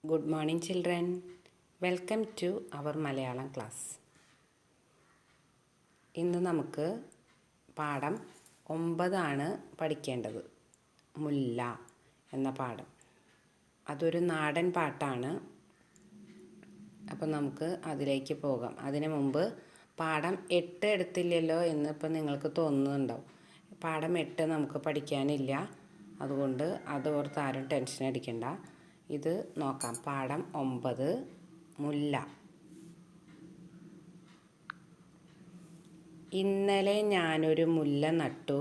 Good morning children. Welcome to our Malayalam class. ഇന്ന് നമുക്ക് പാഠം 9 പഠിക്കേണ്ടത്. മുല്ല എന്ന പാഠം. അതൊരു നാടൻ പാട്ടാണ്. അപ്പോൾ നമുക്ക് അതിലേക്ക് പോകാം. അതിനു മുമ്പ് പാഠം 8 എടുത്തില്ലല്ലോ എന്ന് ഇപ്പോൾ നിങ്ങൾക്ക് തോന്നുന്നുണ്ടാവും. പാഠം 8 നമുക്ക് പഠിക്കാനില്ല. അതുകൊണ്ട് അതോർത്ത് ആരും ടെൻഷൻ അടിക്കണ്ട. ഇത് നോക്കാം. പാഠം 9 മുല്ല. ഇന്നലെ ഞാനൊരു മുല്ല നട്ടു,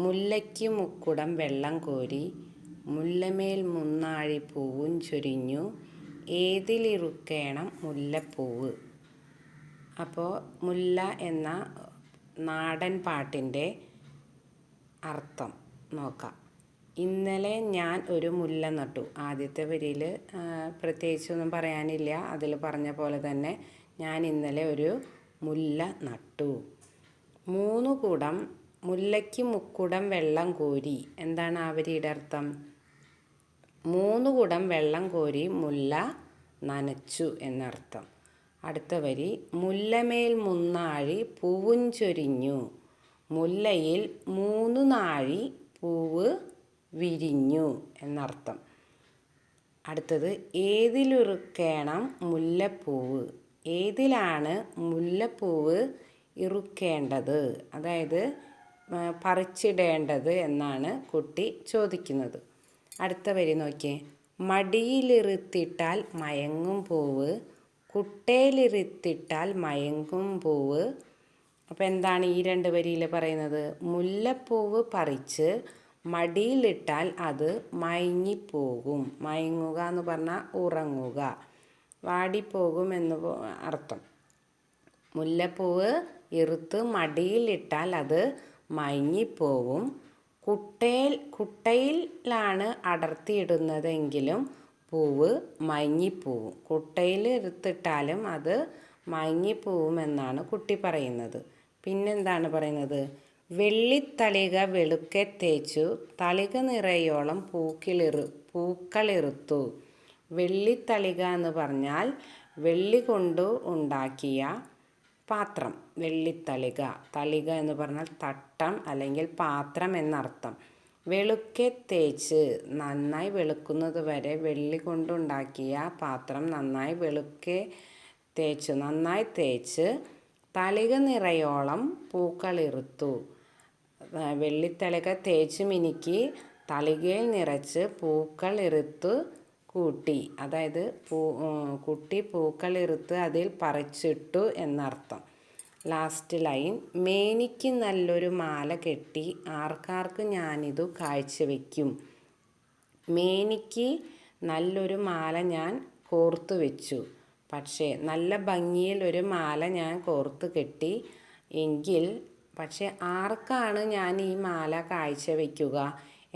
മുല്ലയ്ക്ക് മുക്കുടം വെള്ളം കോരി, മുല്ലമേൽ മുന്നാഴി പൂവും ചൊരിഞ്ഞു, ഏതിലിറുക്കേണം മുല്ലപ്പൂവ്. അപ്പോൾ മുല്ല എന്ന നാടൻ പാട്ടിൻ്റെ അർത്ഥം നോക്കാം. ഇന്നലെ ഞാൻ ഒരു മുല്ല നട്ടു. ആദ്യത്തെ വരിയിൽ പ്രത്യേകിച്ചൊന്നും പറയാനില്ല. അതിൽ പറഞ്ഞ പോലെ തന്നെ ഞാൻ ഇന്നലെ ഒരു മുല്ല നട്ടു. 3 കുടം മുല്ലയ്ക്ക് മുക്കുടം വെള്ളം കോരി. എന്താണ് ആ വരിയുടെ അർത്ഥം? 3 കുടം വെള്ളം കോരി മുല്ല നനച്ചു എന്നർത്ഥം. അടുത്ത വരി മുല്ലമേൽ മുന്നാഴി പൂവും ചൊരിഞ്ഞു. മുല്ലയിൽ 3 നാഴി പൂവ് വിരിഞ്ഞു എന്നർത്ഥം. അടുത്തത് ഏതിലിറുക്കേണം മുല്ലപ്പൂവ്. ഏതിലാണ് മുല്ലപ്പൂവ് ഇറുക്കേണ്ടത്, അതായത് പറിച്ചിടേണ്ടത് എന്നാണ് കുട്ടി ചോദിക്കുന്നത്. അടുത്ത വരി നോക്കിയേ. മടിയിലിറുത്തിട്ടാൽ മയങ്ങും പൂവ്, കുട്ടയിലിറുത്തിട്ടാൽ മയങ്ങും പൂവ്. അപ്പോൾ എന്താണ് ഈ 2 വരിയിൽ പറയുന്നത്? മുല്ലപ്പൂവ് പറിച്ച് മടിയിലിട്ടാൽ അത് മയങ്ങിപ്പോകും. മയങ്ങുക എന്ന് പറഞ്ഞാൽ ഉറങ്ങുക, വാടിപ്പോകും എന്ന് അർത്ഥം. മുല്ലപ്പൂവ് ഇറുത്ത് മടിയിലിട്ടാൽ അത് മയങ്ങിപ്പോവും. കുട്ടയിലാണ് അടർത്തിയിടുന്നതെങ്കിലും പൂവ് മയങ്ങിപ്പോവും. കുട്ടയിൽ ഇറുത്തിട്ടാലും അത് മയങ്ങിപ്പോവുമെന്നാണ് കുട്ടി പറയുന്നത്. പിന്നെന്താണ് പറയുന്നത്? വെള്ളിത്തളിക വെളുക്കെ തേച്ചു, തളിക നിറയോളം പൂക്കളിറുത്തു. വെള്ളിത്തളിക എന്ന് പറഞ്ഞാൽ വെള്ളി കൊണ്ട് ഉണ്ടാക്കിയ പാത്രം. വെള്ളിത്തളിക, തളിക എന്ന് പറഞ്ഞാൽ തട്ടം അല്ലെങ്കിൽ പാത്രം എന്നർത്ഥം. വെളുക്കെ തേച്ച്, നന്നായി വെളുക്കുന്നത് വരെ വെള്ളി കൊണ്ടുണ്ടാക്കിയ പാത്രം നന്നായി വെളുക്കെ തേച്ചു, നന്നായി തേച്ച് തളിക നിറയോളം പൂക്കളിറുത്തു. വെള്ളിത്തളിക തേച്ച് മിനുക്കി തളികയിൽ നിറച്ച് പൂക്കളിറുത്ത് കൂട്ടി. അതായത് കുട്ടി പൂക്കളിറുത്ത് അതിൽ പറിച്ചിട്ടു എന്നർത്ഥം. ലാസ്റ്റ് ലൈൻ മേനിക്ക് നല്ലൊരു മാല കെട്ടി ആർക്കാർക്ക് ഞാനിതു കാഴ്ചവെക്കും. മേനിക്ക് നല്ലൊരു മാല ഞാൻ കോർത്തു വെച്ചു. പക്ഷേ നല്ല ഭംഗിയിൽ ഒരു മാല ഞാൻ കോർത്ത് കെട്ടി എങ്കിൽ പക്ഷേ ആർക്കാണ് ഞാൻ ഈ മാല കാഴ്ചവെക്കുക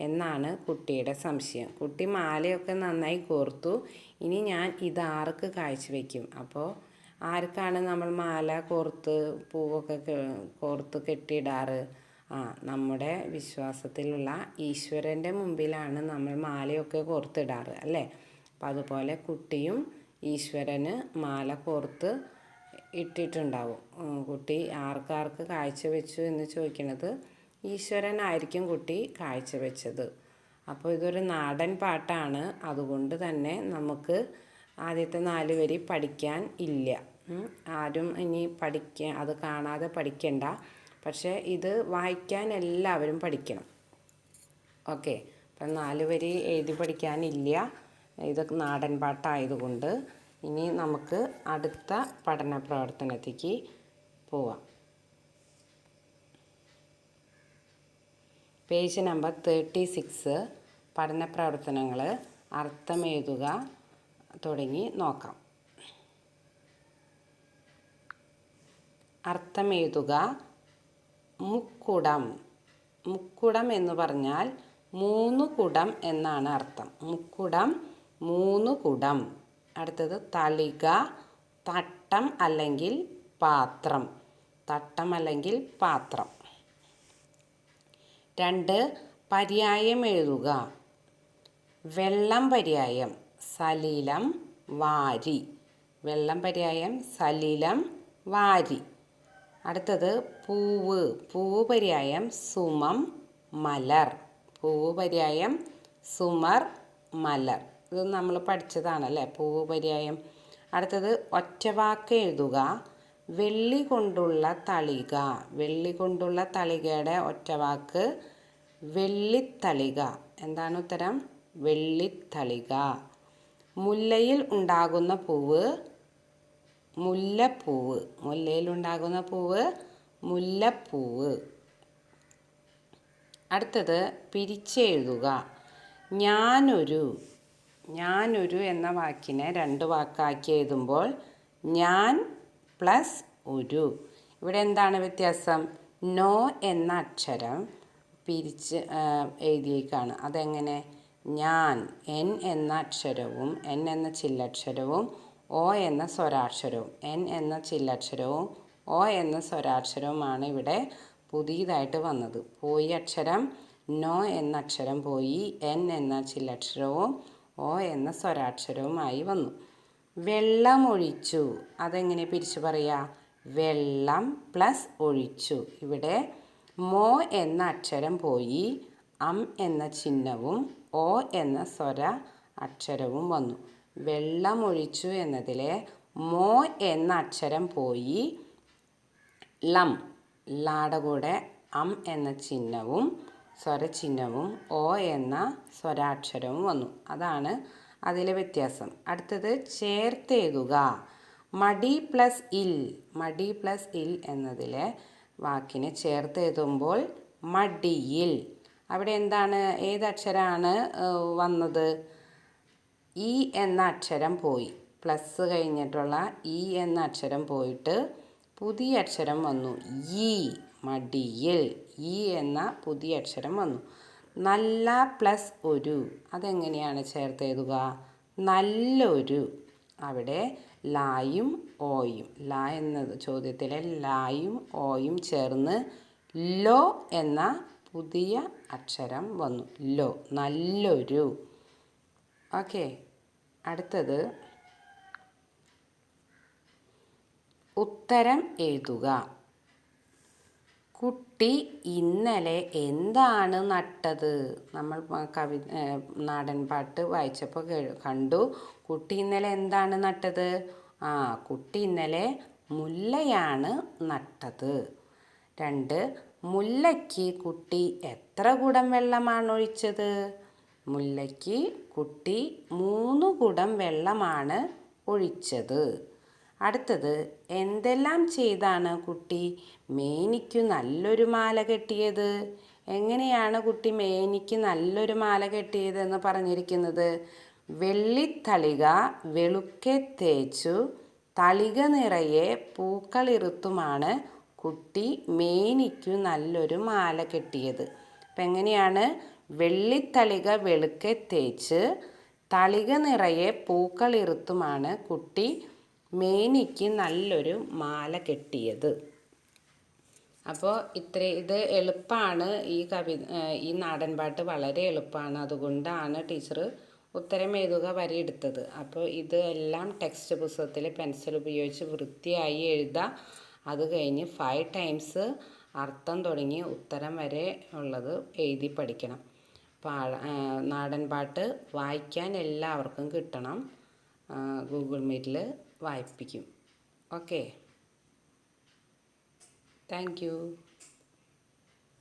എന്നാണ് കുട്ടിയുടെ സംശയം. കുട്ടി മാലയൊക്കെ നന്നായി കോർത്തു. ഇനി ഞാൻ ഇതാർക്ക് കാഴ്ചവെക്കും? അപ്പോൾ ആർക്കാണ് നമ്മൾ മാല കോർത്ത് പൂവൊക്കെ കോർത്ത് കെട്ടിയിടാറ്? നമ്മുടെ വിശ്വാസത്തിലുള്ള ഈശ്വരൻ്റെ മുമ്പിലാണ് നമ്മൾ മാലയൊക്കെ കോർത്തിടാറ് അല്ലേ? അപ്പം അതുപോലെ കുട്ടിയും ഈശ്വരന് മാല കോർത്ത് ഇട്ടിട്ടുണ്ടാവും. കുട്ടി ആർക്കാർക്ക് കാഴ്ചവെച്ചു എന്ന് ചോദിക്കുന്നത് ഈശ്വരനായിരിക്കും കുട്ടി കാഴ്ചവെച്ചത്. അപ്പോൾ ഇതൊരു നാടൻ പാട്ടാണ്. അതുകൊണ്ട് തന്നെ നമുക്ക് ആദ്യത്തെ 4 വരി പഠിക്കാൻ ഇല്ല. ആരും ഇനി അത് കാണാതെ പഠിക്കണ്ട. പക്ഷേ ഇത് വായിക്കാൻ എല്ലാവരും പഠിക്കണം. ഓക്കെ. അപ്പം 4 വരി എഴുതി പഠിക്കാനില്ല. ഇത് നാടൻ പാട്ടായതുകൊണ്ട്. ഇനി നമുക്ക് അടുത്ത പഠന പ്രവർത്തനത്തിലേക്ക് പോവാം. പേജ് നമ്പർ 36 പഠന പ്രവർത്തനങ്ങൾ അർത്ഥമെഴുതുക തുടങ്ങി നോക്കാം. അർത്ഥമെഴുതുക. മുക്കുടം. മുക്കുടം എന്ന് പറഞ്ഞാൽ 3 കുടം എന്നാണ് അർത്ഥം. മുക്കുടം 3 കുടം. അടുത്തത് തളിക, തട്ടം അല്ലെങ്കിൽ പാത്രം. തട്ടം അല്ലെങ്കിൽ പാത്രം. 2 പര്യായം എഴുതുക. വെള്ളം പര്യായം. സലിലം വാരി. വെള്ളം പര്യായം സലിലം വാരി. അടുത്തത് പൂവ്. പൂവ് പര്യായം സുമം മലർ. പൂവ് പര്യായം സുമർ മലർ. ഇത് നമ്മൾ പഠിച്ചതാണല്ലേ പൂവ് പര്യായം. അടുത്തത് ഒറ്റവാക്ക് എഴുതുക. വെള്ളി കൊണ്ടുള്ള തളിക. വെള്ളി കൊണ്ടുള്ള തളികയുടെ ഒറ്റവാക്ക് വെള്ളിത്തളിക. എന്താണ് ഉത്തരം? വെള്ളിത്തളിക. മുല്ലയിൽ ഉണ്ടാകുന്ന പൂവ് മുല്ലപ്പൂവ്. മുല്ലയിൽ ഉണ്ടാകുന്ന പൂവ് മുല്ലപ്പൂവ്. അടുത്തത് പിരിച്ചെഴുതുക. ഞാനൊരു. ഞാനൊരു എന്ന വാക്കിനെ 2 വാക്കാക്കി എഴുതുമ്പോൾ ഞാൻ പ്ലസ് ഒരു. ഇവിടെ എന്താണ് വ്യത്യാസം? നോ എന്ന അക്ഷരം പിരിച്ച് എഴുതിയേക്കാണ്. അതെങ്ങനെ? ഞാൻ എൻ എന്ന അക്ഷരവും എൻ എന്ന ചില്ലക്ഷരവും ഒ എന്ന സ്വരാക്ഷരവും എൻ എന്ന ചില്ലക്ഷരവും ഒ എന്ന സ്വരാക്ഷരവുമാണ് ഇവിടെ പുതിയതായിട്ട് വന്നത്. പോയി അക്ഷരം നോ എന്ന അക്ഷരം പോയി എൻ എന്ന ചില്ലക്ഷരവും ഒ എന്ന സ്വരാക്ഷരവുമായി വന്നു. വെള്ളമൊഴിച്ചു. അതെങ്ങനെ പിരിച്ചു പറയാ? വെള്ളം പ്ലസ് ഒഴിച്ചു. ഇവിടെ മോ എന്ന അക്ഷരം പോയി അം എന്ന ചിഹ്നവും ഒ എന്ന സ്വര അക്ഷരവും വന്നു. വെള്ളമൊഴിച്ചു എന്നതിലെ മോ എന്ന അക്ഷരം പോയി ലം ലാടെ കൂടെ അം എന്ന ചിഹ്നവും സ്വരചിഹ്നവും ഒ എന്ന സ്വരാക്ഷരവും വന്നു. അതാണ് അതിലെ വ്യത്യാസം. അടുത്തത് ചേർത്തെഴുതുക. മടി പ്ലസ് ഇൽ. മടി പ്ലസ് ഇൽ എന്നതിലെ വാക്കിനെ ചേർത്തെഴുതുമ്പോൾ മടിയിൽ. അവിടെ എന്താണ്? ഏതക്ഷരമാണ് വന്നത്? ഇ എന്ന അക്ഷരം പോയി. പ്ലസ് കഴിഞ്ഞിട്ടുള്ള ഇ എന്ന അക്ഷരം പോയിട്ട് പുതിയ അക്ഷരം വന്നു ഈ. മടിയിൽ ഈ എന്ന പുതിയ അക്ഷരം വന്നു. നല്ല പ്ലസ് ഒരു. അതെങ്ങനെയാണ് ചേർത്തെഴുതുക? നല്ലൊരു. അവിടെ ലായും ഓയും. ല എന്നത് ചോദ്യത്തിലെ ലായും ഓയും ചേർന്ന് ലോ എന്ന പുതിയ അക്ഷരം വന്നു. ലോ. നല്ലൊരു. ഓക്കെ. അടുത്തത് ഉത്തരം എഴുതുക. കുട്ടി ഇന്നലെ എന്താണ് നട്ടത്? നമ്മൾ നാടൻ പാട്ട് വായിച്ചപ്പോൾ കണ്ടു. കുട്ടി ഇന്നലെ എന്താണ് നട്ടത്? കുട്ടി ഇന്നലെ മുല്ലയാണ് നട്ടത്. 2. മുല്ലയ്ക്ക് കുട്ടി എത്ര കുടം വെള്ളമാണ് ഒഴിച്ചത്? മുല്ലയ്ക്ക് കുട്ടി 3 കുടം വെള്ളമാണ് ഒഴിച്ചത്. അടുത്തത് എന്തെല്ലാം ചെയ്താണ് കുട്ടി മേനിക്കു നല്ലൊരു മാല കെട്ടിയത്? എങ്ങനെയാണ് കുട്ടി മേനിക്ക് നല്ലൊരു മാല കെട്ടിയതെന്ന് പറഞ്ഞിരിക്കുന്നത്? വെള്ളിത്തളിക വെളുക്കെ തേച്ചു തളിക നിറയെ പൂക്കളിറുത്തുമാണ് കുട്ടി മേനിക്കു നല്ലൊരു മാല കെട്ടിയത്. അപ്പം എങ്ങനെയാണ്? വെള്ളിത്തളിക വെളുക്കെ തേച്ച് തളിക നിറയെ പൂക്കളിറുത്തുമാണ് കുട്ടി മേനിക്ക് നല്ലൊരു മാല കെട്ടിയത്. അപ്പോൾ ഇത് എളുപ്പമാണ്. ഈ നാടൻ പാട്ട് വളരെ എളുപ്പമാണ്. അതുകൊണ്ടാണ് ടീച്ചർ ഉത്തരം എഴുതുക വരെ എടുത്തത്. അപ്പോൾ ഇത് എല്ലാം ടെക്സ്റ്റ് പുസ്തകത്തിൽ പെൻസിൽ ഉപയോഗിച്ച് വൃത്തിയായി എഴുതുക. അത് കഴിഞ്ഞ് 5 ടൈംസ് അർത്ഥം തുടങ്ങി ഉത്തരം വരെ ഉള്ളത് എഴുതി പഠിക്കണം. നാടൻ പാട്ട് വായിക്കാൻ എല്ലാവർക്കും കിട്ടണം. ഗൂഗിൾ മീറ്റിൽ വായിപ്പിക്കും. ഓക്കെ. Thank you.